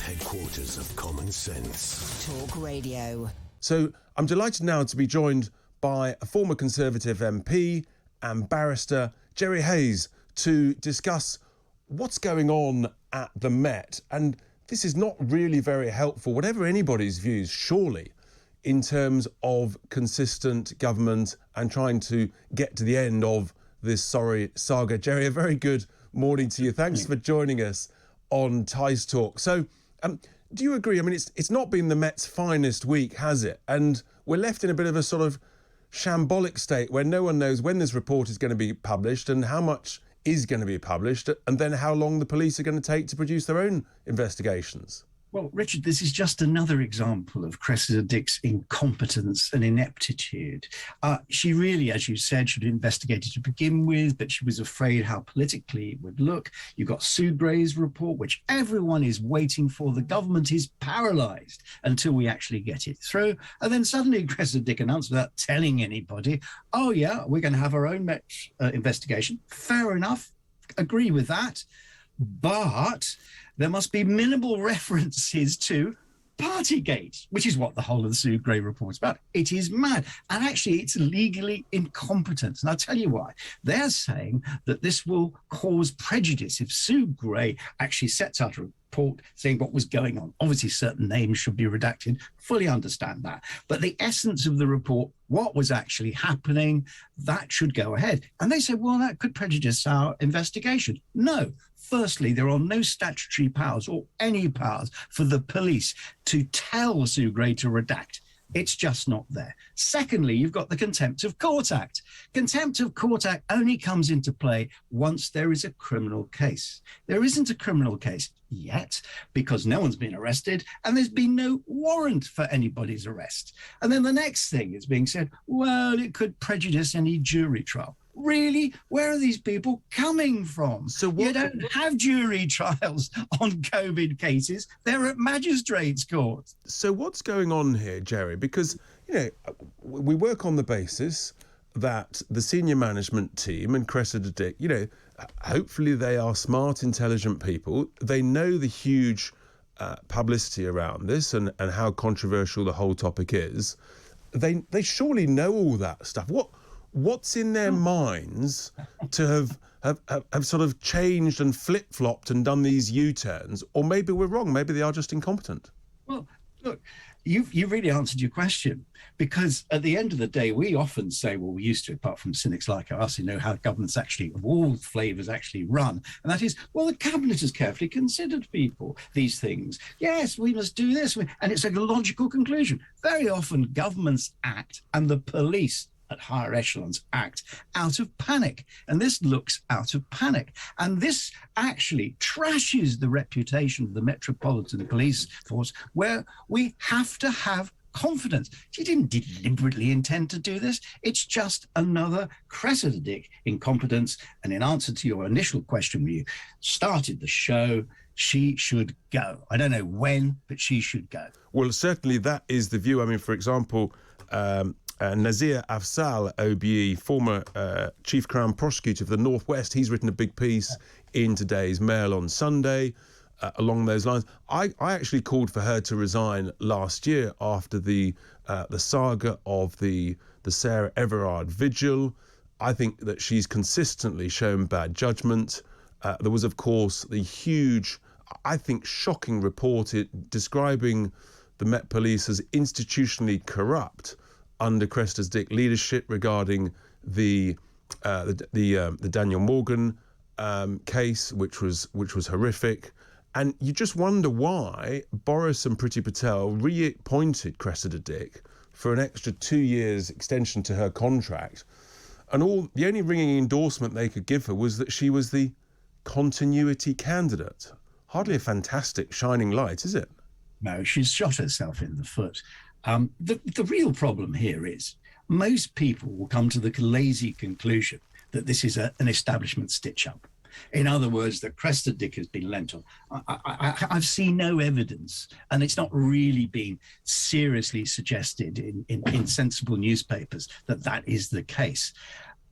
headquarters of common sense. Talk Radio. So I'm delighted now to be joined by a former Conservative MP and barrister, Jerry Hayes, to discuss what's going on at the Met. And this is not really very helpful, whatever anybody's views, surely, in terms of consistent government and trying to get to the end of this sorry saga. Jerry, a very good morning to you. Thanks for joining us on Ties Talk. So, do you agree? I mean, it's not been the Met's finest week, has it? And we're left in a bit of a sort of shambolic state where no one knows when this report is going to be published and how much is going to be published, and then how long the police are going to take to produce their own investigations. Well, Richard, this is just another example of Cressida Dick's incompetence and ineptitude. She really, as you said, should have investigated to begin with, but she was afraid how politically it would look. You've got Sue Gray's report, which everyone is waiting for. The government is paralysed until we actually get it through. And then suddenly Cressida Dick announced without telling anybody, oh, yeah, we're going to have our own investigation. Fair enough. Agree with that. But there must be minimal references to Partygate, which is what the whole of the Sue Gray report is about. It is mad. And actually, it's legally incompetent. And I'll tell you why. They're saying that this will cause prejudice if Sue Gray actually sets out a report saying what was going on. Obviously, certain names should be redacted. Fully understand that. But the essence of the report, what was actually happening, that should go ahead. And they said, well, that could prejudice our investigation. No. Firstly, there are no statutory powers or any powers for the police to tell Sue Gray to redact. It's just not there. Secondly, you've got the Contempt of Court Act. Contempt of Court Act only comes into play once there is a criminal case. There isn't a criminal case yet because no one's been arrested and there's been no warrant for anybody's arrest. And then the next thing is being said, well, it could prejudice any jury trial. Really? Where are these people coming from? So you don't have jury trials on COVID cases. They're at magistrates' courts. So what's going on here, Jerry? Because, you know, we work on the basis that the senior management team and Cressida Dick, you know, hopefully they are smart, intelligent people. They know the huge publicity around this and how controversial the whole topic is. They surely know all that stuff. What's in their minds to have sort of changed and flip-flopped and done these U-turns? Or maybe we're wrong. Maybe they are just incompetent. Well, look, you really answered your question, because at the end of the day, we often say, well, we used to, apart from cynics like us, who know how governments actually, of all flavours, actually run. And that is, well, the cabinet has carefully considered these things. Yes, we must do this. And it's a logical conclusion. Very often governments act and the police at higher echelons act out of panic. And this looks out of panic. And this actually trashes the reputation of the Metropolitan Police Force, where we have to have confidence. She didn't deliberately intend to do this. It's just another Cressida Dick incompetence. And in answer to your initial question, when you started the show, she should go. I don't know when, but she should go. Well, certainly that is the view. I mean, for example, Nazir Afzal, OBE, former Chief Crown Prosecutor of the Northwest, he's written a big piece in today's Mail on Sunday along those lines. I actually called for her to resign last year after the saga of the Sarah Everard vigil. I think that she's consistently shown bad judgment. There was, of course, the huge, I think, shocking report describing the Met Police as institutionally corrupt under Cressida Dick leadership regarding the Daniel Morgan case, which was horrific. And you just wonder why Boris and Priti Patel reappointed Cressida Dick for an extra 2 years extension to her contract. And the only ringing endorsement they could give her was that she was the continuity candidate. Hardly a fantastic shining light, is it? No, she's shot herself in the foot. The real problem here is most people will come to the lazy conclusion that this is an establishment stitch-up. In other words, that Cressida Dick has been lent on. I've seen no evidence, and it's not really been seriously suggested in sensible newspapers that is the case.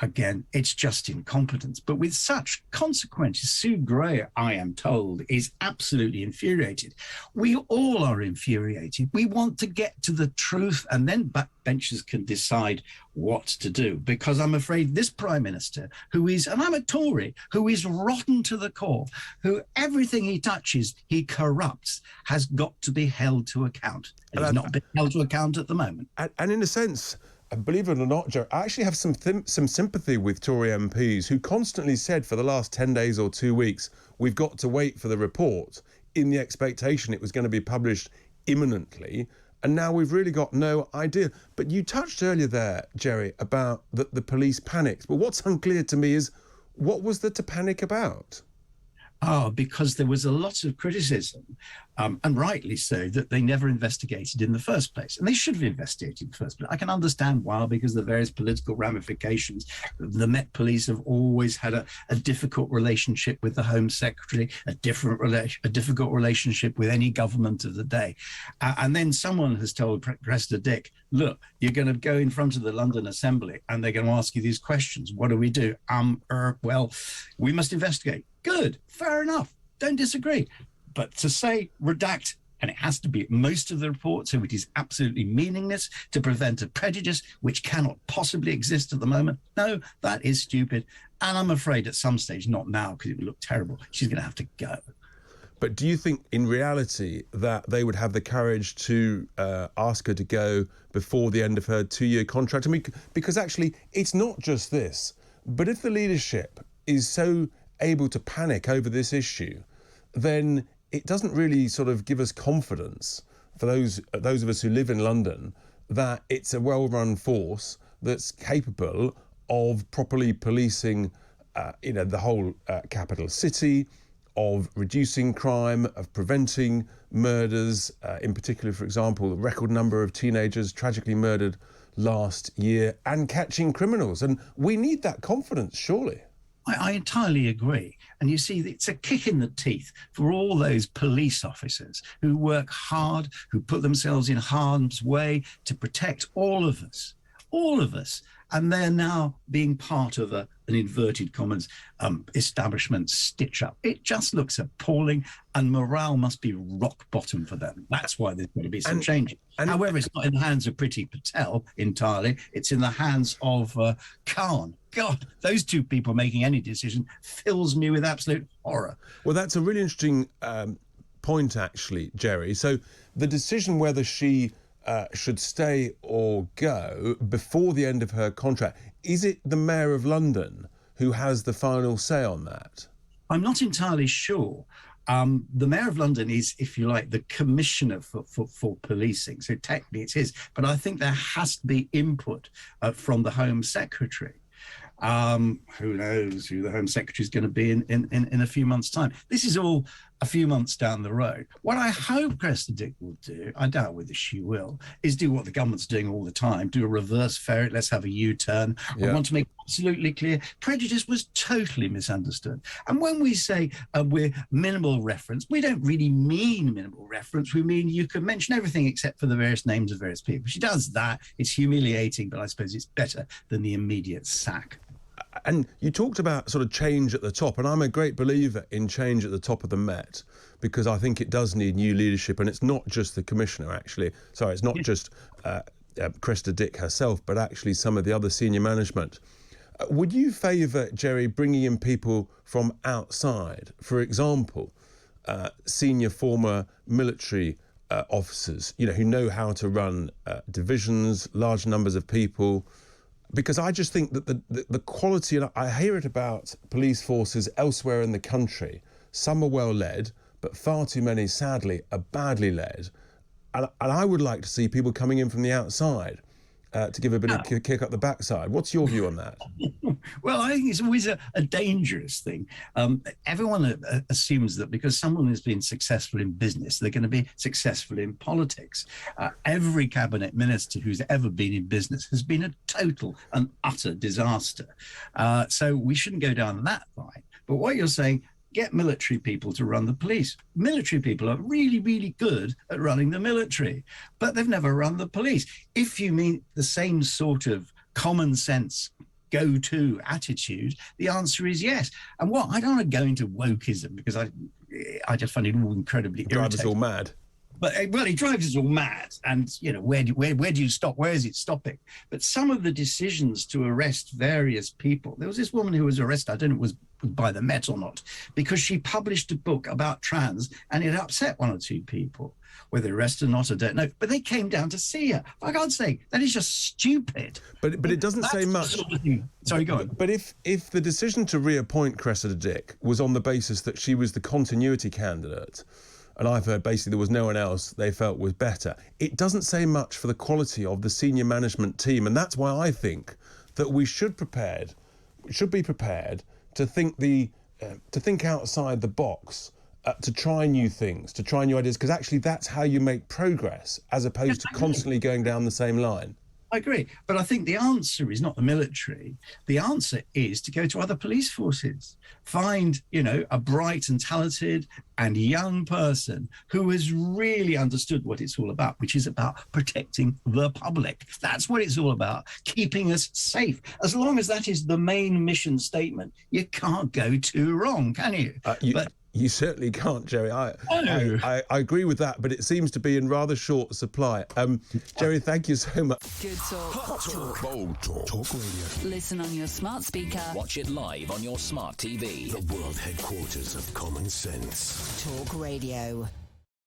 Again, it's just incompetence, but with such consequences. Sue Gray, I am told, is absolutely infuriated. We all are infuriated. We want to get to the truth, and then backbenchers can decide what to do. Because I'm afraid this Prime Minister, who is, and I'm a Tory, who is rotten to the core, who everything he touches, he corrupts, has got to be held to account. And he's not been held to account at the moment. And in a sense, believe it or not, Joe, I actually have some sympathy with Tory MPs who constantly said for the last 10 days or 2 weeks, we've got to wait for the report in the expectation it was going to be published imminently. And now we've really got no idea. But you touched earlier there, Jerry, about the police panicked. But what's unclear to me is, what was there to panic about? Because there was a lot of criticism, and rightly so, that they never investigated in the first place. And they should have investigated in the first place. I can understand why, because of the various political ramifications. The Met Police have always had a difficult relationship with the Home Secretary, a difficult relationship with any government of the day. And then someone has told Cressida Dick, look, you're going to go in front of the London Assembly and they're going to ask you these questions. What do we do? Well, we must investigate. Good, fair enough, don't disagree. But to say redact, and it has to be most of the report, so it is absolutely meaningless, to prevent a prejudice which cannot possibly exist at the moment, no, that is stupid. And I'm afraid at some stage, not now, because it would look terrible, she's going to have to go. But do you think in reality that they would have the courage to ask her to go before the end of her 2-year contract? I mean, because actually it's not just this, but if the leadership is so able to panic over this issue, then it doesn't really sort of give us confidence for those of us who live in London that it's a well-run force that's capable of properly policing, the whole capital city, of reducing crime, of preventing murders, in particular, for example, the record number of teenagers tragically murdered last year, and catching criminals. And we need that confidence, surely. I entirely agree. And you see, it's a kick in the teeth for all those police officers who work hard, who put themselves in harm's way to protect all of us. And they're now being part of an inverted commas establishment stitch-up. It just looks appalling, and morale must be rock bottom for them. That's why there's going to be some change. However, it's not in the hands of Priti Patel entirely. It's in the hands of Khan. God, those two people making any decision fills me with absolute horror. Well, that's a really interesting point, actually, Jerry. So the decision whether she should stay or go before the end of her contract, is it the Mayor of London who has the final say on that? I'm not entirely sure. The Mayor of London is, if you like, the commissioner for policing. So technically it's his. But I think there has to be input from the Home Secretary. Who knows who the Home Secretary is going to be in a few months' time. This is all a few months down the road. What I hope Cressida Dick will do, I doubt whether she will, is do what the government's doing all the time, do a reverse ferret, let's have a U-turn. Yeah. I want to make absolutely clear, prejudice was totally misunderstood. And when we say we're minimal reference, we don't really mean minimal reference. We mean you can mention everything except for the various names of various people. She does that. It's humiliating, but I suppose it's better than the immediate sack. And you talked about sort of change at the top, and I'm a great believer in change at the top of the Met, because I think it does need new leadership, and it's not just the commissioner, actually. Sorry, it's not just Cressida Dick herself, but actually some of the other senior management. Would you favour, Jerry, bringing in people from outside, for example, senior former military officers, who know how to run divisions, large numbers of people? Because I just think that the quality, and I hear it about police forces elsewhere in the country, some are well led, but far too many, sadly, are badly led. And I would like to see people coming in from the outside to give a bit of kick up the backside. What's your view on that? Well, I think it's always a dangerous thing. Everyone assumes that because someone has been successful in business, they're going to be successful in politics. Every cabinet minister who's ever been in business has been a total and utter disaster. So we shouldn't go down that line. But what you're saying, get military people to run the police. Military people are really, really good at running the military, but they've never run the police. If you mean the same sort of common sense go-to attitude, the answer is yes. And what I don't want to go into wokeism because I just find it all incredibly Drive us irritating. all mad. But it drives us all mad. And where do you stop? Where is it stopping? But some of the decisions to arrest various people. There was this woman who was arrested. I don't know if it was by the Met or not, because she published a book about trans, and it upset one or two people. Whether arrested or not, I don't know. But they came down to see her. For God's sake, that is just stupid. But it doesn't say much. Sort of thing. Sorry, go on. But if the decision to reappoint Cressida Dick was on the basis that she was the continuity candidate, and I've heard basically there was no one else they felt was better, it doesn't say much for the quality of the senior management team. And that's why I think that we should be prepared to think outside the box, to try new things, to try new ideas, because actually that's how you make progress, as opposed to constantly going down the same line. I agree. But I think the answer is not the military. The answer is to go to other police forces. Find, a bright and talented and young person who has really understood what it's all about, which is about protecting the public. That's what it's all about, keeping us safe. As long as that is the main mission statement, you can't go too wrong, can you? You certainly can't, Jerry. I agree with that, but it seems to be in rather short supply. Jerry, thank you so much. Good talk. Hot talk. Bold talk. Talk radio. Listen on your smart speaker. Watch it live on your smart TV. The world headquarters of common sense. Talk Radio.